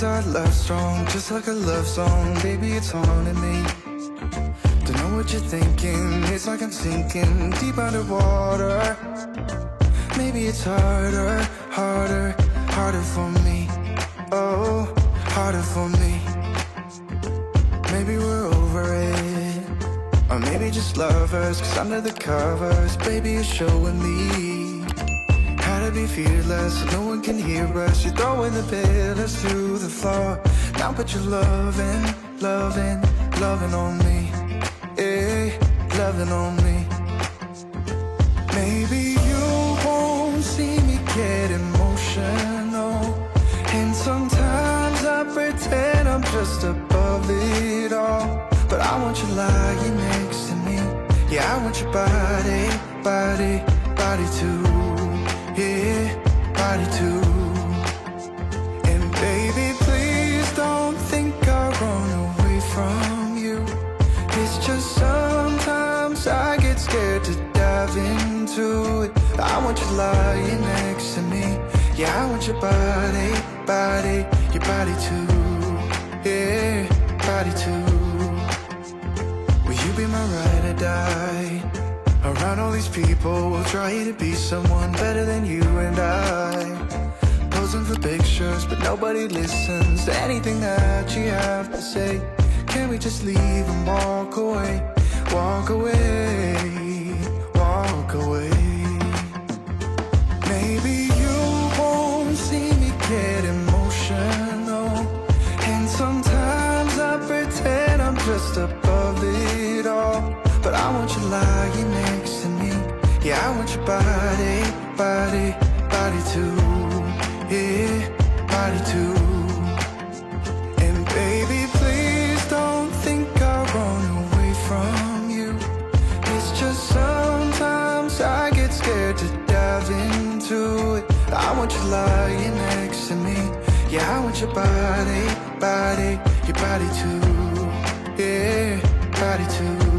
Is our love strong, just like a love song? Baby, it's haunting me. Don't know what you're thinking, it's like I'm sinking deep underwater. Maybe it's harder, harder, harder for me. Oh, harder for me. Maybe we're over it, or maybe just lovers, cause under the covers, baby, you're showing me how to be fearless, so no one can hear us. You're throwing the pillars through the floor. Now put your loving, loving, loving on me. Yeah, loving on me. Maybe you won't see me get emotional, and sometimes I pretend I'm just above it all. But I want you lying next to me. Yeah, I want your body, body, body too. Yeah, body too. And baby, please don't think I'll run away from you. It's just sometimes I get scared to dive into it. I want you lying next to me. Yeah, I want your body, body, your body too. Yeah, body too. Will you be my ride or die? Around all these people, we'll try to be someone better than you and I. Posing for pictures, but nobody listens to anything that you have to say. Can we just leave and walk away? Walk away, walk away. Maybe you won't see me get emotional, and sometimes I pretend I'm just above it all. But I want you lying next to me. Yeah, I want your body, body, body too. Yeah, body too. And baby, please don't think I'll run away from you. It's just sometimes I get scared to dive into it. I want you lying next to me. Yeah, I want your body, body, your body too. Yeah, body too.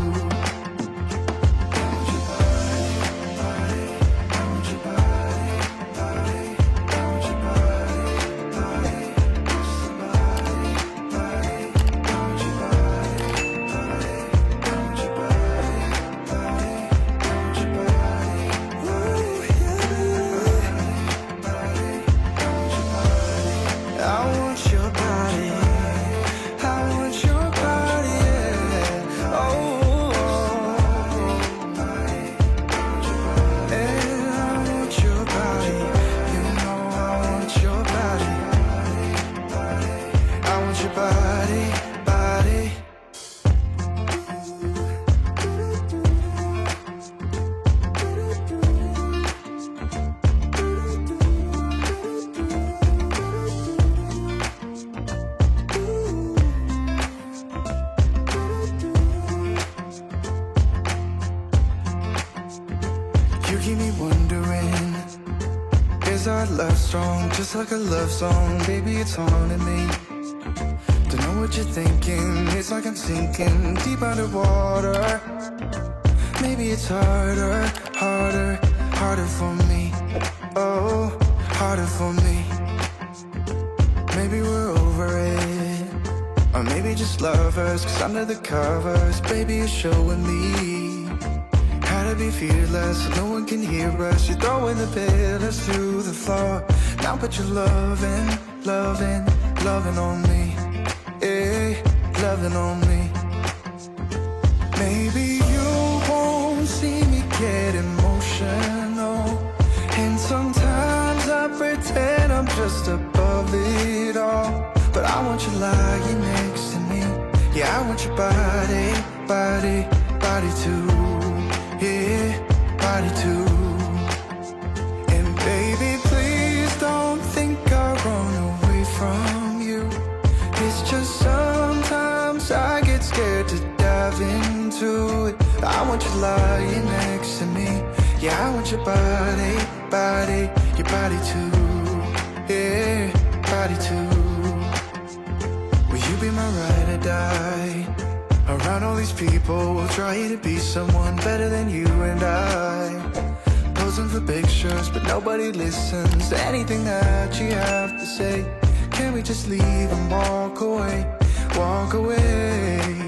Love strong, just like a love song. Baby, it's haunting me. Don't know what you're thinking, it's like I'm sinking deep underwater. Maybe it's harder, harder, harder for me. Oh, harder for me. Maybe we're over it, or maybe just lovers, cause under the covers, baby, you're showing me how to be fearless, so no one can hear us. You're throwing the pillars through the floor. Now put your loving, loving, loving on me. Yeah, loving on me. Maybe you won't see me get emotional, and sometimes I pretend I'm just above it all. But I want you lying next to me. Yeah, I want your body, body, body too. Yeah, body too. And baby, please don't think I'll run away from you. It's just sometimes I get scared to dive into it. I want you lying next to me. Yeah, I want your body, body, your body too. Yeah, body too. Will you be my ride or die? Around all these people, we'll try to be someone better than you and I. Posing for pictures, but nobody listens to anything that you have to say. Can we just leave and walk away, walk away?